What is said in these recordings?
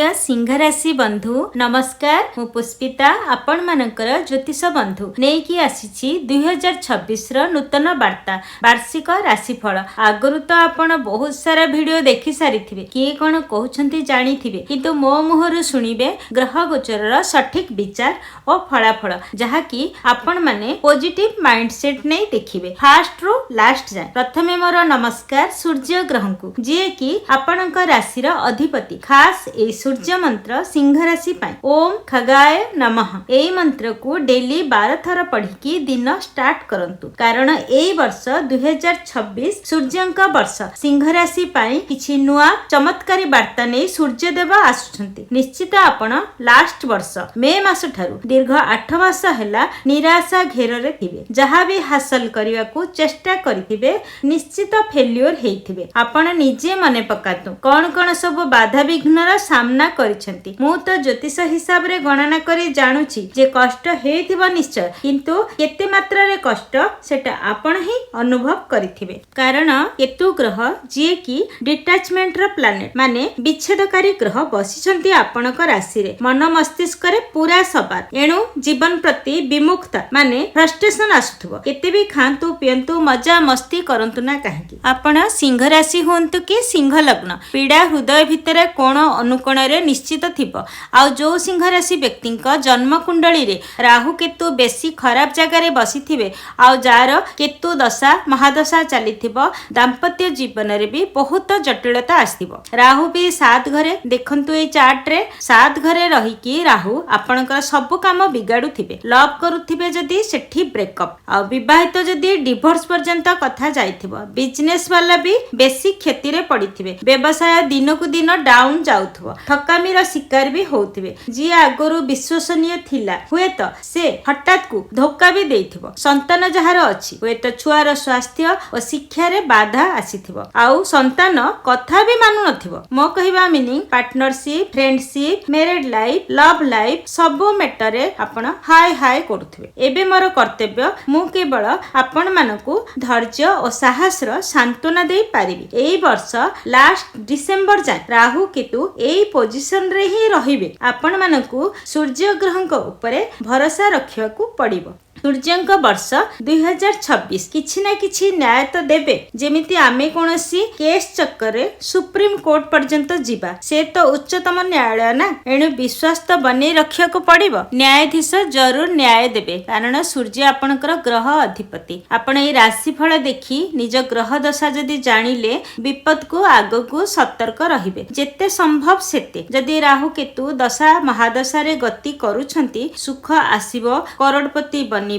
प्रिय सिंह राशि बंधु नमस्कार। मु पुष्पिता आपण मानकर ज्योतिष बंधु नेकी आसीछि 2026 रो नूतन वार्ता वार्षिक राशिफल। आगरु तो आपण बहुत सारा वीडियो देखि सारिथिबे, किए कोन कहउछंती जानिथिबे, किंतु मो मुहरु सुनिबे ग्रह गोचरर सठिक विचार और फलाफल, जहा कि आपण माने पॉजिटिव माइंडसेट नै देखिबे फास्ट रु लास्ट जाय। प्रथमे मोर नमस्कार सूर्य ग्रहंकु, जे कि आपणक राशिर अधिपति। खास ए सूर्य मंत्र सिंह राशि पाई ओम खगाय नमः एई मंत्र को डेली 12 थर पढ़िकी दिन स्टार्ट करंतु, कारण एई वर्ष 2026 सूर्यंक वर्ष। सिंह राशि पाई किछि नुआ चमत्कारी वार्ता नै सूर्य देव आसुछंती। निश्चित आपण लास्ट वर्ष मे मास ठारू दीर्घ 8 मास हैला निराशा घेରରେ थिबे। जहा भी हासिल करिवा को चेष्टा करिथिबे निश्चित फेल्योर हेइथिबे। आपण निजे मने पकातु कोन कोन सब बाधा विघ्नर सामना करिसेंती। मु तो ज्योतिष हिसाब रे गणना करी जानुची जे कष्ट हेइथिबो निश्चय, किंतु केते मात्रा रे कष्ट सेटा आपण ही अनुभव करिथिबे। कारण केतु ग्रह जे कि डिटैचमेंट रो प्लैनेट माने विच्छेदकारी ग्रह बसिसंती आपणक राशि रे। मन मस्तिष्क रे पूरा सवार, एणु जीवन प्रति विमुखता माने फ्रस्ट्रेशन आसुथबो। केते भी खांतु पियंतु मजा मस्ती करंतु ना काहेकि आपण सिंह राशि होंतु कि सिंह लग्न, पीड़ा हृदय भितर कोण अनुकोण रे निश्चित थिबो। आ जो सिंह राशि व्यक्ति जन्म कुंडली रे राहु केतु बेसी खराब जगह रे बसिथिबे, आ जार केतु दशा महादशा चलीथिबो, दाम्पत्य जीवन रे भी बहुत जटिलता आसीबो। राहु भी 7 घरे देखंतु ए चार्ट रे 7 घरे रही कि राहु आपनकर सब काम बिगाडुथिबे। लव करूथिबे जदी सेठी ब्रेकअप, आ विवाहित जदी डिवोर्स पर्यंत कथा जाइथिबो। बिजनेस वाला भी बेसी क्षति रे पड़िथिबे। व्यवसाय दिन को दिन डाउन जाउथबो। ठकामीर शिकार भी होउथिबे। जी आगरु विश्वसनीय थिला हुए तो से हठात को धोखा भी देइथिबो। संतान जहार अछि हुए तो छुआर स्वास्थ्य और शिक्षा रे बाधा आसीथिबो। आउ संतान कथा भी मानु नथिबो। मो कहिबा meaning partnership, friendship, married life, love life सबो मैटर रे आपण हाय हाय करूथिबे। एबे मोर कर्तव्य मु केवल आपण मानकु धैर्य और साहस रो सांत्वना देई पारिबी। एई वर्ष लास्ट डिसेंबर जाय राहु केतु एई पोजीशन रे ही रहिबे। आपण मानकु सूर्य ग्रहंक उपरे भरोसा रखियाकु पड़िबो। सूर्यंक वर्ष 2026 किछि ना किछि न्याय तो देबे। जेमिति आमे कोनोसी केस चक्कर सुप्रीम कोर्ट पर्यंत जीवा, से तो उच्चतम न्यायालय ना, एणु विश्वास तो बने रखिया को पड़िबो। न्यायाधीश जरूर न्याय देबे, कारण सूर्य आपणकर ग्रह अधिपति। आपण ए राशिफल देखि निज ग्रह दशा जदि जानिले विपद को आगो को सतर्क रहिबे जेते संभव सेते। जदि राहु केतु दशा महादशा रे गति करूछंती सुख आसीबो, करोड़पति बनिबे,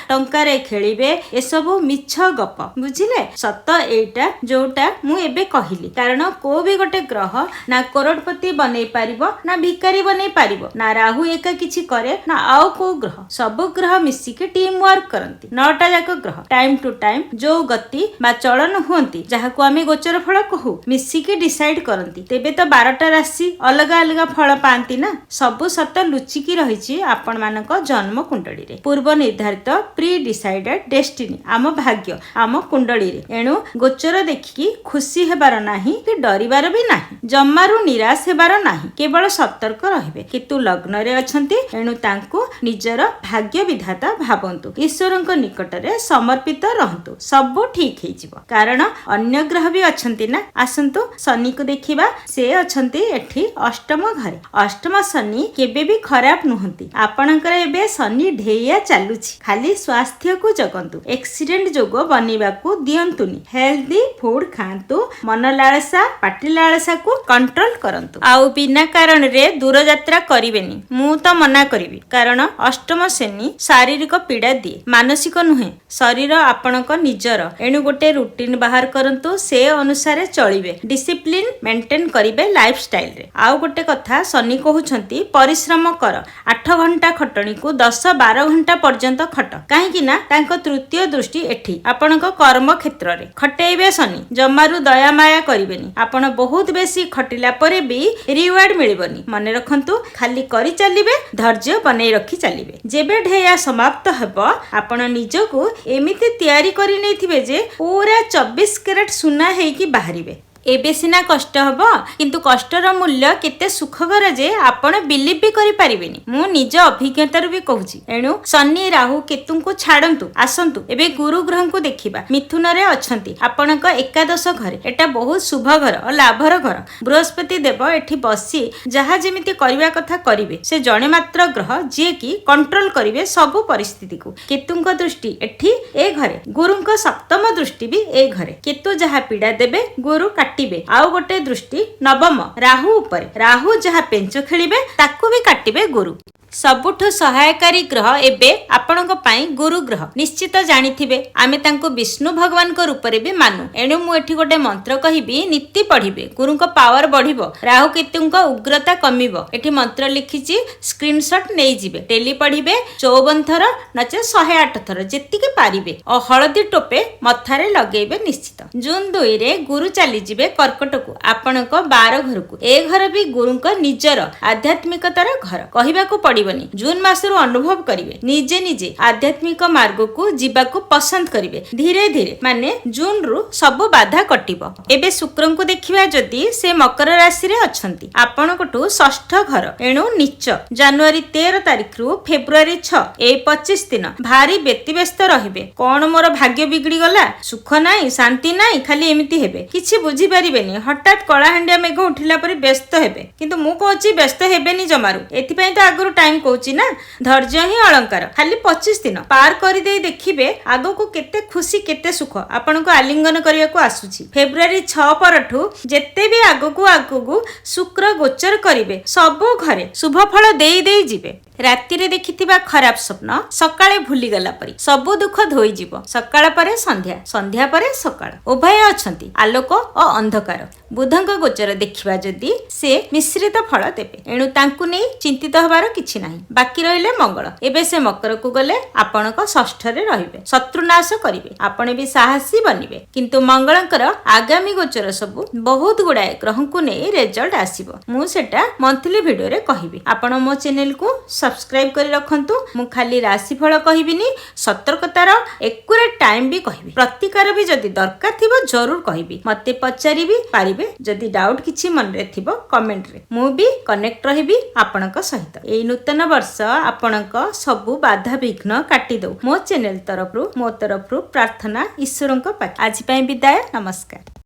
टंकारे खेलिबे, ए सबु मिछ गप बुझिले। सत एटा जोटा मु एबे कहिली, कारण को भी गोटे ग्रह ना करोड़पति बनै पारिबो ना भिखारी बनै पारिबो, ना राहु एका किछि करे ना आउ को ग्रह। सब ग्रह मिसी के टीम वर्क करंती। 9टा जाक ग्रह टाइम टू टाइम जो गति बा चलन हुंती, जहाको आमे गोचर फल कहू, मिसी के डिसाइड करंती। तेबे तो 12टा राशि अलग अलग फल पांती ना। सब सत लुचिकी रहिछि आपण मानक जन्म कुंडली रे। पूर्व निर्धारित प्री डिसाइडेड डेस्टिनी आम भाग्य आम कुंडली रे। एणु गोचर देखिकी खुशी हेबार नाही कि डरिबार भी नाही, जम्मारू निराश हेबार नाही, केवल सतर्क रहिबे। किंतु लग्न रे अछंती, एणु तांको निजर भाग्य विधाता भाबंतु, ईश्वरंक निकट रे समर्पित रहंतु, सब ठीक हे जिवो। कारण अन्य ग्रह भी अछंती ना। आसंतु शनि को देखिबा, से अछंती एठी अष्टम घरे। अष्टम शनि केबे भी खराब नुहंती। आपणकर एबे शनि ढेया चालुछि, खाली स्वास्थ्य को जगंतु, एक्सीडेंट जोगो बनिबा को दियंतुनी। हेल्दी फूड खांतु, मन लालसा पाटी लालसा को कंट्रोल करंतु। आउ बिना कारण रे दूर यात्रा करिवेनी, मु तो मना करिवि। कारण अष्टम शनि शारीरिक पीड़ा दिए, मानसिक नुहे। शरीर आपणक निजर, एणु गोटे रूटीन बाहर करंतु, से अनुसार चलिबे, डिसिप्लिन मेंटेन करिवे लाइफ स्टाइल रे। आउ गोटे कथा शनि कहउछंती परिश्रम कर, 8 घंटा खटणी को 10-12 घंटा पर्यंत खट। काहेकि ना तांको तृतीय दृष्टि एठी आपणक कर्म क्षेत्र रे खटेइबे शनि। जम्मारू दया माया करिवेनी। आपण बहुत बेसी खटिला परे भी रिवार्ड मिलिबनी। मने रखंतु, खाली करि चलिबे, धैर्य बनै रखि चलिबे। जेबे ढेया समाप्त हेबो, आपण निजको एमिति तयारी करि नैथिबे जे पूरा 24 कैरेट सुना हेकी बाहरिबे। एबे सिना कष्ट हब किंतु कष्टर मूल्य केते सुखकर जे आपण बिलीव भी करि परिबेनी। मु निज अभिज्ञतारु भी कहूची। एणु शनि राहु केतु को छाड़ंतु आसंतु एबे गुरु ग्रह को देखिबा। मिथुन रे अछंती आपणक एकादश घरे एटा बहुत शुभ घर और लाभर घर। बृहस्पति देव एठी बसी जहा जेमिति करिवा कथा करिवे। से जणे मात्र ग्रह जे कि कंट्रोल करिवे सब परिस्थिति को। केतुंक दृष्टि एठी ए घरे, गुरुंक सप्तम दृष्टि भी ए घरे। केतु जहा पीड़ा देबे गुरु काटिबे। आउ गोटे दृष्टि नवम राहु उपरे, राहु जहा पेंच खेलिबे ताकू भी काटिबे गुरु। सबुठु सहायकारी ग्रह एबे आपणक पाई गुरु ग्रह। निश्चित जानिथिबे आमे तांको विष्णु भगवान को रूप रे भी मानु। एणु मु एठी गोटे मंत्र कहिबी, नीति पढ़िबे, गुरुंक पावर बढ़िबो, राहु केतुंक उग्रता कमिबो। एठी मंत्र लिखिची, स्क्रीनशॉट नै जिबे। टेली पढ़िबे 54 थर नचे 108 थर जेतिके पारिबे और हळदी टोपे मथारे लगेबे निश्चित। जून 2 रे गुरु चली जिबे कर्कट को, आपणक 12 घर को। ए घर भी गुरुंक निजर आध्यात्मिकतार घर कहिबाको पड़ी। जून मासरु अनुभव करिवे, निजे निजे आध्यात्मिक मार्ग को जीवा को पसंद करिवे। धीरे धीरे माने जून रु सब बाधा कटिबो। एबे शुक्र को देखिबा जदि से मकर राशि रे अछंती आपणकटु षष्ठ घर। एणु नीच जनवरी 13 तारिख रु फेब्रुआरी 6 ए 25 दिन भारी व्यतिव्यस्त रहिबे। कोन मोर भाग्य बिगड़ी गला, सुख नाही, शांति नाही, खाली एमिति हेबे, किछि बुझी परिबेनी। हठात कଳାହାଣ୍ଡିଆ मेघ उठिला परि व्यस्त हेबे। किंतु मु कहछि व्यस्त हेबेनी जमारू। एथि पई तो आगरु टाइम कहूची ना, धैर्य ही अलंकार। खाली 25 दिन पार कर दे देखिबे आगो को केते खुशी केते सुख आपन को आलिंगन करिया को आसुची। फेब्रुआरी 6 परठू जेते भी आगो को शुक्र गोचर करिवे सब घरे शुभ फल देई देई जिवे। राति रे देखिथिबा खराब स्वप्न सकाळे भूली गला परी सबु दुख धोई जीव। सकाळ परे संध्या, संध्या परे सकाळ उभय अछंती आलोक और अंधकार। बुधंक गोचर देखिबा जदि से मिश्रित फल देबे। एणु तांकु नै चिंतित हबार किछि नाही। बाकी रहिले मंगल। एबे से मकर को गले आपणक षष्ठ रे रहिबे, शत्रुनाश करिवे, आपण भी साहसी बनिबे। किंतु मंगलंकर आगामी गोचर सब बहुत गुडाए ग्रह को नै रिजल्ट आसीबो। मु सेटा मंथली वीडियो रे कहिबी। आपण मो चैनल को सब्सक्राइब करी रखंतु। मु खाली राशिफल कहिबिनी, सतर्कतार एक्युरेट टाइम भी कहिबी। प्रतिकार भी जदि दरकार थिबो जरूर कहिबी। मते पचारि भी पारिबे। जदि डाउट किछि मन रे थिबो कमेंट रे, मु भी कनेक्ट रहिबी आपणक सहित। एई नूतन वर्ष आपणक सबु बाधा विघ्न काटी दो। मो चैनल तरफरु मो तरफरु प्रार्थना ईश्वरंक पाखे। आज पई विदाय, नमस्कार।